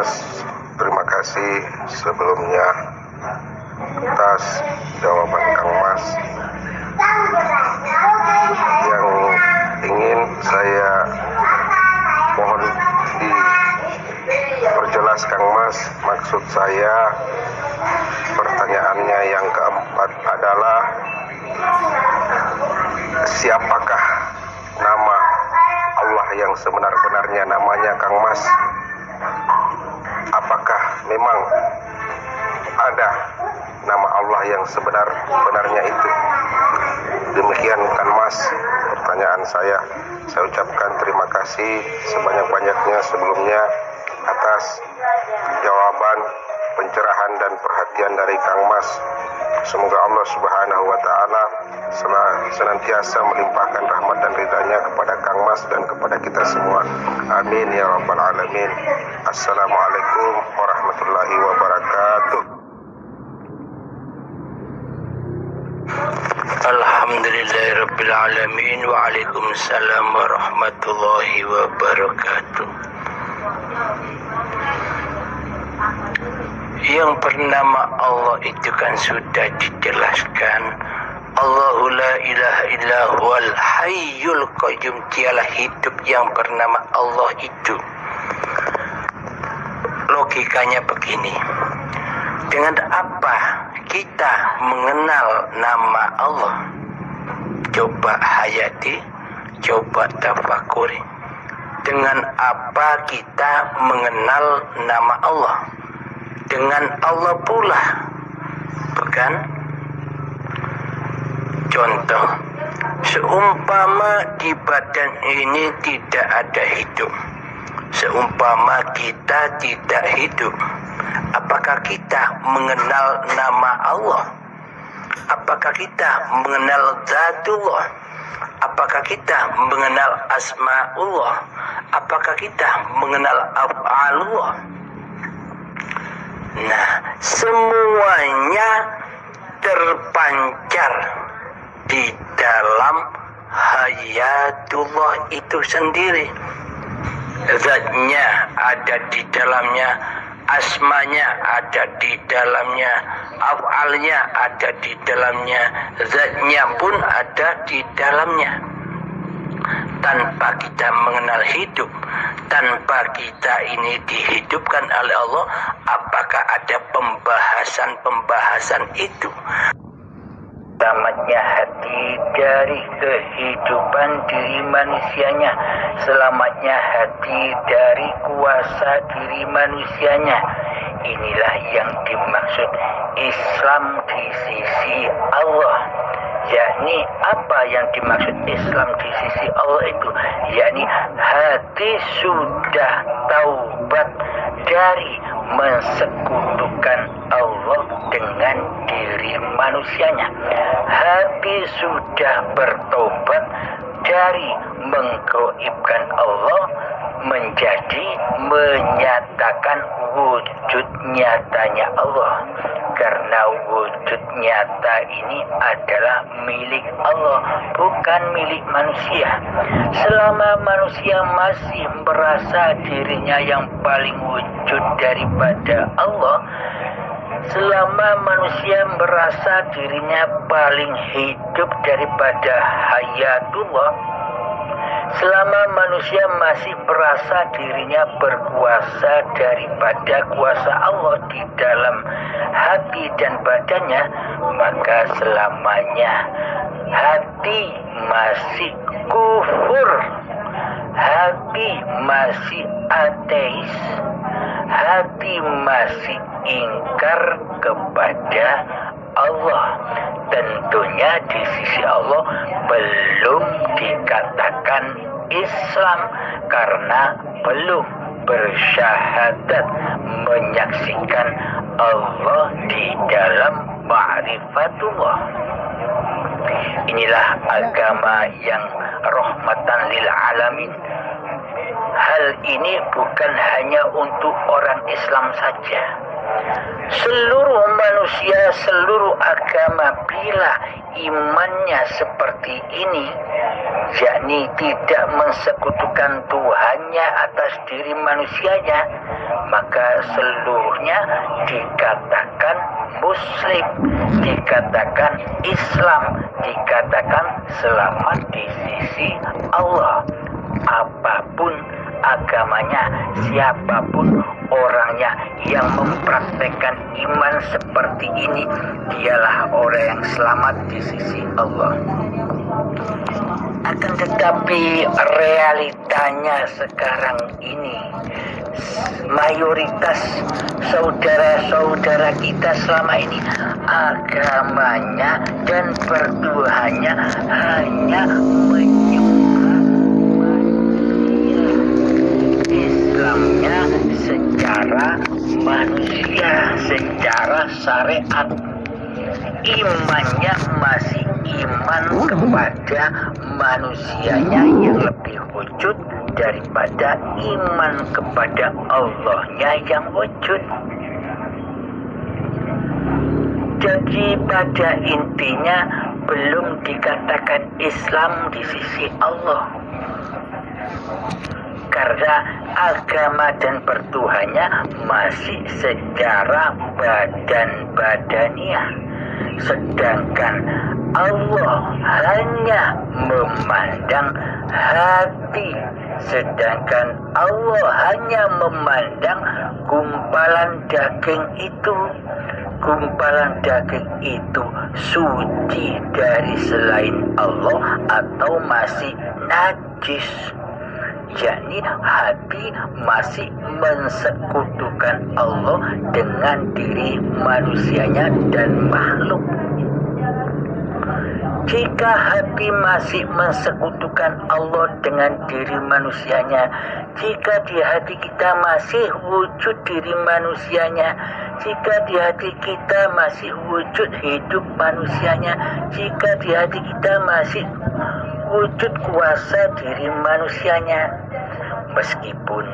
Mas, terima kasih sebelumnya atas jawaban Kang Mas yang ingin saya mohon diperjelas Kang Mas. Maksud saya, pertanyaannya yang keempat adalah siapakah nama Allah yang sebenar-benarnya namanya Kang Mas? Apakah memang ada nama Allah yang sebenar-benarnya itu? Demikian Kang Mas pertanyaan saya. Saya ucapkan terima kasih sebanyak-banyaknya sebelumnya atas jawaban, pencerahan dan perhatian dari Kang Mas. Semoga Allah Subhanahu wa Ta'ala senantiasa melimpahkan rahmat dan ridhanya kepada Kang Mas dan kepada kita semua. Amin ya rabbal alamin. Assalamualaikum warahmatullahi wabarakatuh. Alhamdulillahirabbil alamin. Waalaikumsalam warahmatullahi wabarakatuh. Yang bernama Allah itu kan sudah dijelaskan. Allahu la ilaha illa huwal hayyul qayyum. Dialah hidup yang bernama Allah itu. Logikanya begini. Dengan apa kita mengenal nama Allah? Coba hayati, coba tafakuri. Dengan apa kita mengenal nama Allah? Dengan Allah pula, bukan? Contoh, seumpama di badan ini tidak ada hidup, seumpama kita tidak hidup, apakah kita mengenal nama Allah? Apakah kita mengenal Zatullah? Apakah kita mengenal Asma'ullah? Apakah kita mengenal Af'alullah? Nah, semuanya terpancar di dalam hayatullah itu sendiri. Zatnya ada di dalamnya, asmanya ada di dalamnya, af'alnya ada di dalamnya, zatnya pun ada di dalamnya. Tanpa kita mengenal hidup, tanpa kita ini dihidupkan oleh Allah, apakah ada pembahasan-pembahasan itu? Selamatnya hati dari kehidupan diri manusianya, selamatnya hati dari kuasa diri manusianya. Inilah yang dimaksud Islam di sisi Allah. Yakni apa yang dimaksud Islam di sisi Allah itu? Yakni hati sudah taubat dari mensekutukan Allah dengan diri manusianya. Hati sudah bertobat dari menggaibkan Allah menjadi menyatakan wujud nyatanya Allah. Karena wujud nyata ini adalah milik Allah, bukan milik manusia. Selama manusia masih merasa dirinya yang paling wujud daripada Allah, selama manusia merasa dirinya paling hidup daripada hayatullah, selama manusia masih merasa dirinya berkuasa daripada kuasa Allah di dalam hati dan badannya, maka selamanya hati masih kufur, hati masih ateis, hati masih ingkar kepada Allah. Tentunya di sisi Allah belum dikatakan Islam karena belum bersyahadat menyaksikan Allah di dalam ma'rifatullah. Inilah agama yang rahmatan lil alamin. Hal ini bukan hanya untuk orang Islam saja, Seluruh manusia, seluruh agama bila imannya seperti ini, yakni tidak mensekutukan Tuhannya atas diri manusianya, maka seluruhnya dikatakan Muslim, dikatakan Islam, dikatakan selamat di sisi Allah. Apapun agamanya, siapapun orangnya yang mempraktekkan iman seperti ini, dialah orang yang selamat di sisi Allah. Akan tetapi realitanya sekarang ini, mayoritas saudara-saudara kita selama ini agamanya dan pertuhannya hanya menyembah manusia. Islamnya secara manusia, secara syariat. Imannya masih iman kepada manusianya yang lebih wujud daripada iman kepada Allahnya yang wujud. Jadi pada intinya belum dikatakan Islam di sisi Allah, karena agama dan pertuhannya masih secara badan-badaniah. Sedangkan Allah hanya memandang hati, sedangkan Allah hanya memandang gumpalan daging itu. Gumpalan daging itu suci dari selain Allah atau masih najis. Yakni hati masih mensekutukan Allah dengan diri manusianya dan makhluk. Jika hati masih mensekutukan Allah dengan diri manusianya, jika di hati kita masih wujud diri manusianya, jika di hati kita masih wujud hidup manusianya, jika di hati kita masih wujud kuasa diri manusianya, meskipun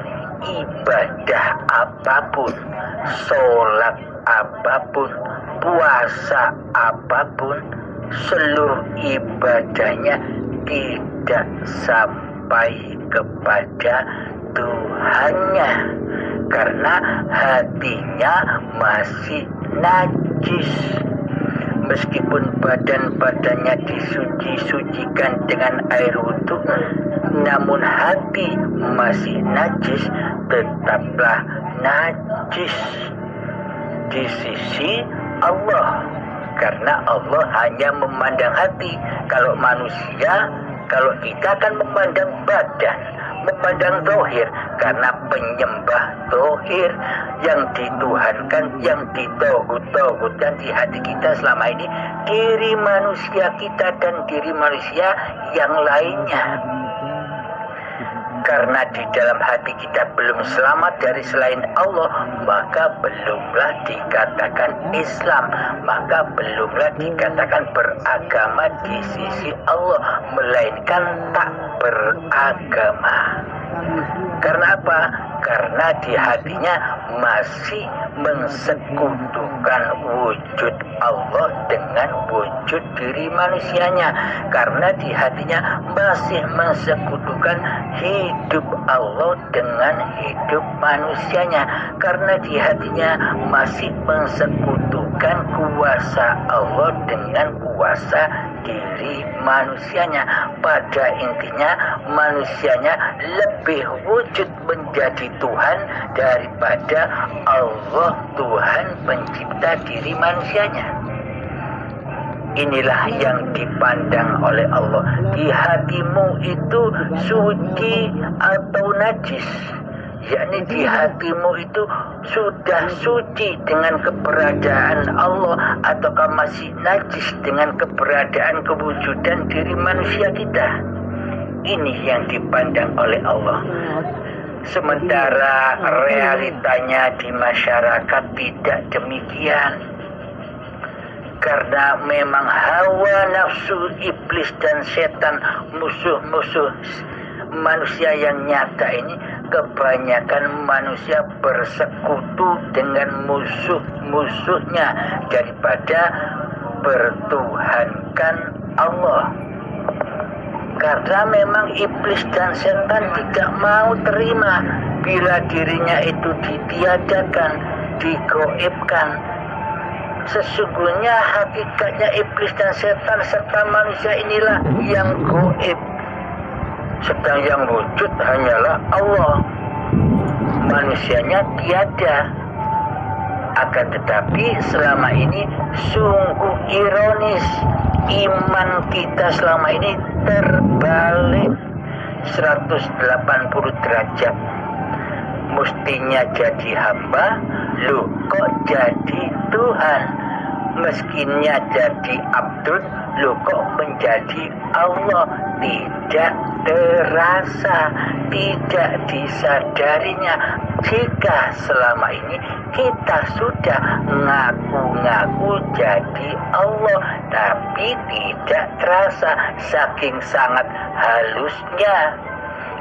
ibadah apapun, sholat apapun, puasa apapun, seluruh ibadahnya tidak sampai kepada Tuhannya, karena hatinya masih najis. Meskipun badan-badannya disuci-sucikan dengan air wudhu, namun hati masih najis, tetaplah najis di sisi Allah. Karena Allah hanya memandang hati. Kalau manusia, kalau kita kan memandang badan, memandang zahir, karena penyembah zahir yang dituhankan, yang ditauhid-tauhidkan di hati kita selama ini diri manusia kita dan diri manusia yang lainnya. Karena di dalam hati kita belum selamat dari selain Allah, maka belumlah dikatakan Islam, maka belumlah dikatakan beragama di sisi Allah, melainkan tak beragama. Karena apa? Karena di hatinya masih mensekutukan wujud Allah dengan wujud diri manusianya. Karena di hatinya masih mensekutukan hidup Allah dengan hidup manusianya. Karena di hatinya masih mensekutukan kuasa Allah dengan kuasa diri manusianya. Pada intinya manusianya lebih wujud menjadi Tuhan daripada Allah Tuhan pencipta diri manusianya. Inilah yang dipandang oleh Allah. Di hatimu itu suci atau najis, yakni di hatimu itu sudah suci dengan keberadaan Allah ataukah masih najis dengan keberadaan kewujudan diri manusia kita. Ini yang dipandang oleh Allah. Sementara realitanya di masyarakat tidak demikian. Karena memang hawa nafsu iblis dan setan, musuh-musuh manusia yang nyata ini kebanyakan manusia bersekutu dengan musuh-musuhnya daripada bertuhankan Allah. Karena memang iblis dan setan tidak mau terima bila dirinya itu ditiadakan, digoibkan. Sesungguhnya hakikatnya iblis dan setan serta manusia inilah yang goib, sedang yang wujud hanyalah Allah. Manusianya tiada. Akan tetapi selama ini sungguh ironis, iman kita selama ini terbalik 180 derajat. Mestinya jadi hamba, lu kok jadi Tuhan. Meskinya jadi abdul, lu kok menjadi Allah. Tidak terasa, tidak disadarinya jika selama ini kita sudah ngaku-ngaku jadi Allah, tapi tidak terasa saking sangat halusnya.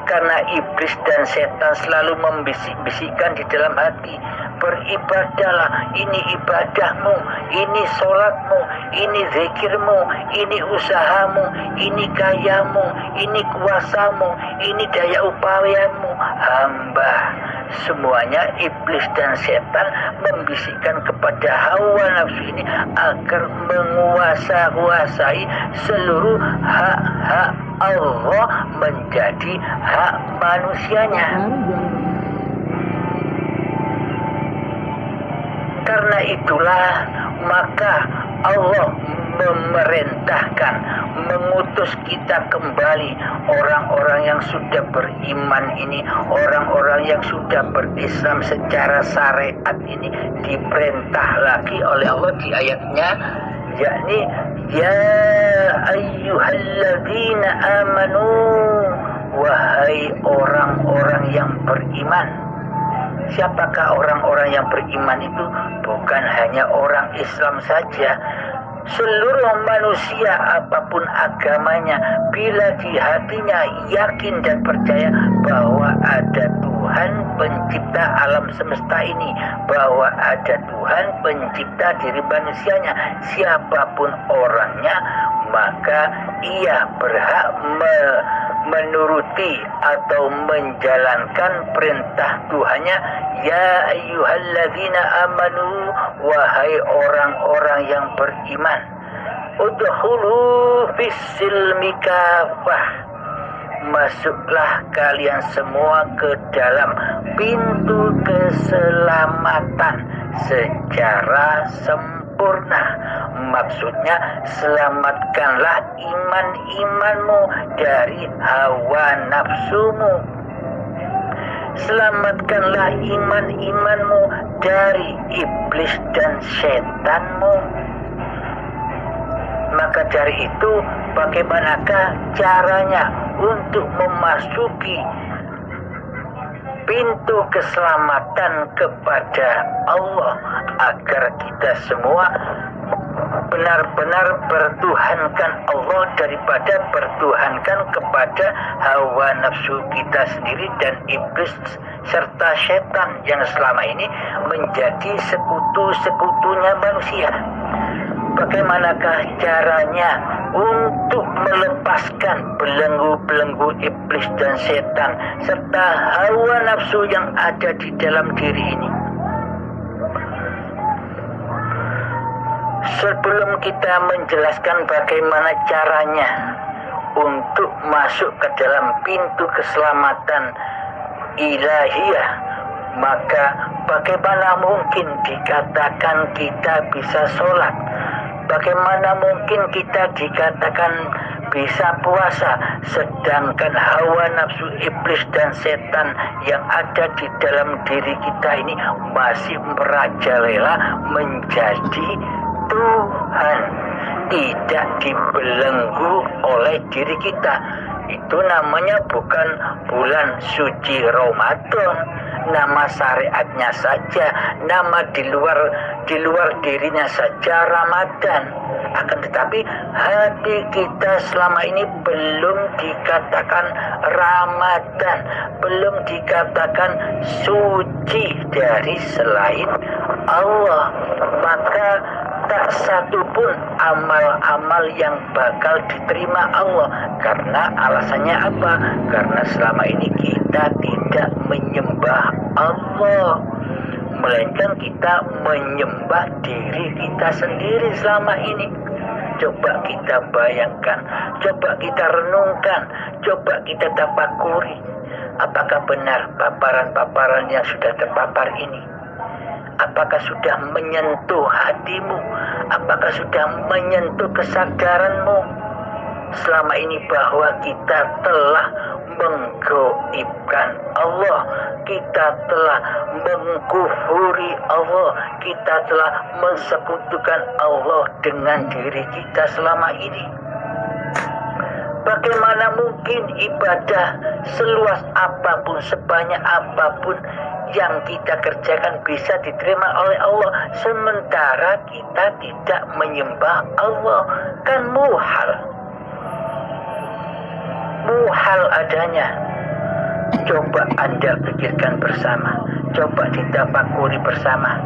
Karena iblis dan setan selalu membisik-bisikkan di dalam hati, beribadahlah, ini ibadahmu, ini sholatmu, ini zikirmu, ini usahamu, ini kayamu, ini kuasamu, ini daya upayamu. Hamba, semuanya iblis dan setan membisikkan kepada hawa nafsu ini agar menguasai seluruh hak-hak Allah menjadi hak manusianya. Karena itulah maka Allah memerintahkan, mengutus kita kembali, orang-orang yang sudah beriman ini, orang-orang yang sudah berislam secara syariat ini diperintah lagi oleh Allah di ayatnya, yakni ya ayyuhalladzina amanu, wahai orang-orang yang beriman. Siapakah orang-orang yang beriman itu? Bukan hanya orang Islam saja, seluruh manusia apapun agamanya, bila di hatinya yakin dan percaya bahwa ada Tuhan pencipta alam semesta ini, bahwa ada Tuhan pencipta diri manusianya, siapapun orangnya, maka ia berhak menuruti atau menjalankan perintah Tuhannya. Ya ayyuhalladzina amanu, wahai orang-orang yang beriman, udkhulu fis-silmi kafah, masuklah kalian semua ke dalam pintu keselamatan secara sempurna. Maksudnya selamatkanlah iman-imanmu dari hawa nafsumu, selamatkanlah iman-imanmu dari iblis dan setanmu. Maka dari itu, bagaimanakah caranya untuk memasuki pintu keselamatan kepada Allah agar kita semua benar-benar bertuhankan Allah daripada bertuhankan kepada hawa nafsu kita sendiri dan iblis serta setan yang selama ini menjadi sekutu-sekutunya manusia. Bagaimanakah caranya untuk melepaskan belenggu-belenggu iblis dan setan serta hawa nafsu yang ada di dalam diri ini? Sebelum kita menjelaskan bagaimana caranya untuk masuk ke dalam pintu keselamatan ilahiyah, maka bagaimana mungkin dikatakan kita bisa sholat? Bagaimana mungkin kita dikatakan bisa puasa, sedangkan hawa nafsu iblis dan setan yang ada di dalam diri kita ini masih merajalela menjadi Tuhan, tidak dibelenggu oleh diri kita. Itu namanya bukan bulan suci Ramadan, nama syariatnya saja, nama di luar dirinya saja Ramadan. Akan tetapi hati kita selama ini belum dikatakan Ramadan, belum dikatakan suci dari selain Allah. Maka tak satu pun amal-amal yang bakal diterima Allah. Karena alasannya apa? Karena selama ini kita tidak menyembah Allah, melainkan kita menyembah diri kita sendiri selama ini. Coba kita bayangkan, coba kita renungkan, coba kita tafakuri. Apakah benar paparan-paparan yang sudah terpapar ini? Apakah sudah menyentuh hatimu? Apakah sudah menyentuh kesadaranmu selama ini bahwa kita telah menggoibkan Allah, kita telah mengkufuri Allah, kita telah mensekutukan Allah dengan diri kita selama ini? Bagaimana mungkin ibadah seluas apapun, sebanyak apapun yang kita kerjakan bisa diterima oleh Allah, sementara kita tidak menyembah Allah? Kan muhal adanya. Coba Anda pikirkan bersama, coba ditafakuri bersama.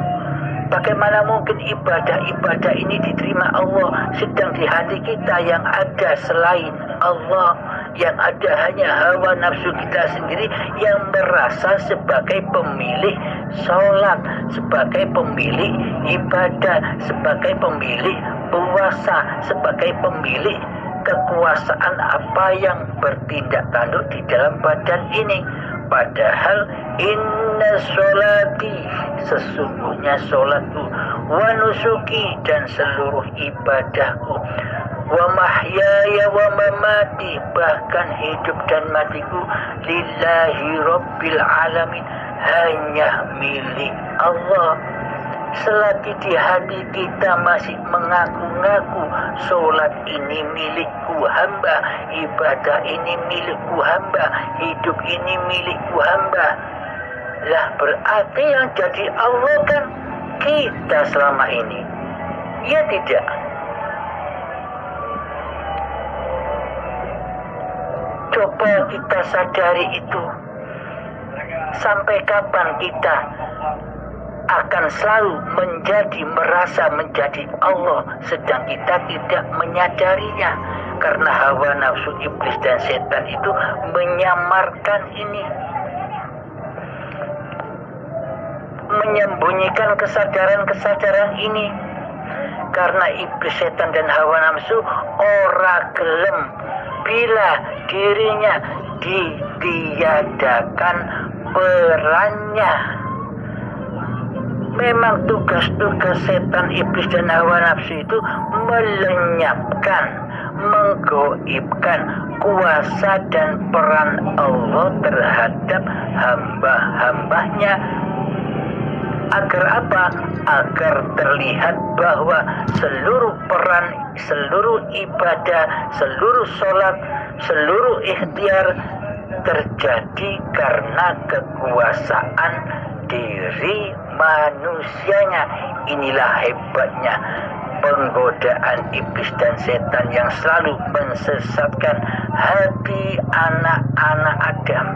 Bagaimana mungkin ibadah-ibadah ini diterima Allah, sedang di hati kita yang ada selain Allah, yang ada hanya hawa nafsu kita sendiri yang merasa sebagai pemilik sholat, sebagai pemilik ibadah, sebagai pemilik puasa, sebagai pemilik kekuasaan apa yang bertindak tanduk di dalam badan ini. Padahal inna sholati, sesungguhnya sholatku, wa nusuki, dan seluruh ibadahku, wa mahyaya wa mamati, bahkan hidup dan matiku, lillahi rabbil alamin, hanya milik Allah. Selagi di hati kita masih mengaku-ngaku sholat ini milikku hamba, ibadah ini milikku hamba, hidup ini milikku hamba, lah berarti yang jadi Allah kan kita selama ini, ya tidak? Coba kita sadari itu. Sampai kapan kita akan selalu merasa menjadi Allah, sedang kita tidak menyadarinya? Karena hawa nafsu iblis dan setan itu menyamarkan ini, menyembunyikan kesadaran-kesadaran ini. Karena iblis, setan, dan hawa nafsu ora gelem bila dirinya ditiadakan perannya. Memang tugas-tugas setan, iblis, dan hawa nafsu itu melenyapkan, menggoibkan kuasa dan peran Allah terhadap hamba-hambanya. Agar apa? Agar terlihat bahwa seluruh peran, seluruh ibadah, seluruh sholat, seluruh ikhtiar terjadi karena kekuasaan diri manusianya. Inilah hebatnya penggodaan iblis dan setan yang selalu mensesatkan hati anak-anak Adam,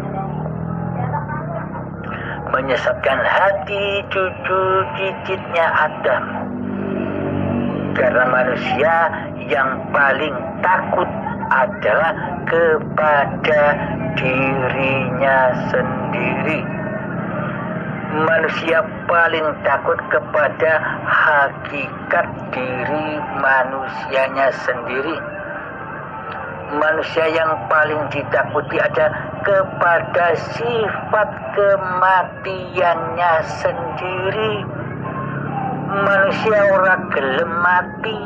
menyesatkan hati cucu cicitnya Adam. Karena manusia yang paling takut adalah kepada dirinya sendiri. Manusia paling takut kepada hakikat diri manusianya sendiri. Manusia yang paling ditakuti ada kepada sifat kematiannya sendiri. Manusia ora gelem mati,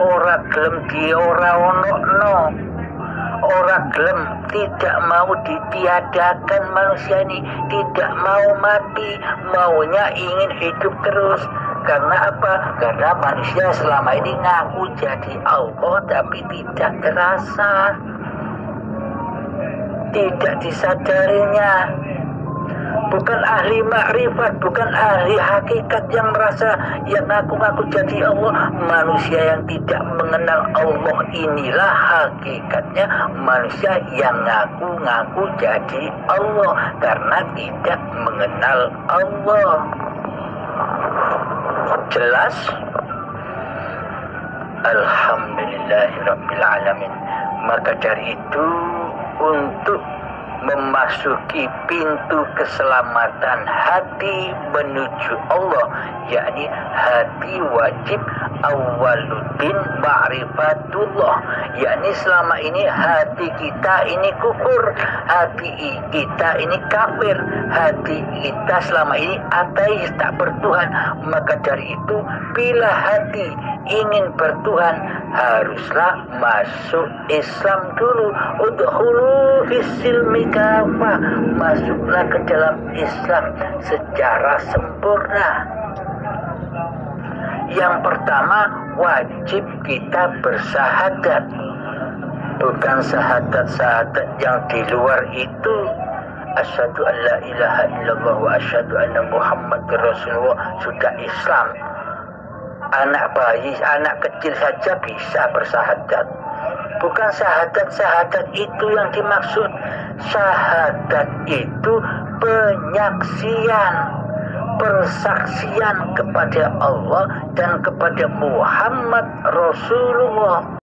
ora gelem diora ono-no, ora gelem, tidak mau ditiadakan. Manusia ini tidak mau mati, maunya ingin hidup terus. Karena apa? Karena manusia selama ini ngaku jadi Allah tapi tidak terasa, tidak disadarinya. bukan ahli makrifat, bukan ahli hakikat yang merasa yang ngaku-ngaku jadi Allah. Manusia yang tidak mengenal Allah inilah hakikatnya manusia yang ngaku-ngaku jadi Allah karena tidak mengenal Allah. Jelas? Alhamdulillahirrabbilalamin. Maka dari itu, untuk memasuki pintu keselamatan hati menuju Allah, yakni hati wajib awwaluddin ma'rifatullah, yakni selama ini hati kita ini kufur, hati kita ini kafir, hati kita selama ini ateis, tak bertuhan. Maka dari itu, bila hati ingin bertuhan, haruslah masuk Islam dulu. Udkhulu fis-silmi kafah, masuklah ke dalam Islam secara sempurna. Yang pertama, wajib kita bersahadat, bukan sahadat-sahadat yang di luar itu. Asyhadu an la ilaha illallah wa asyhadu anna Muhammadar Rasulullah, sudah Islam. Anak bayi, anak kecil saja bisa bersahadat. Bukan sahadat-sahadat itu yang dimaksud. Sahadat itu penyaksian, persaksian kepada Allah dan kepada Muhammad Rasulullah.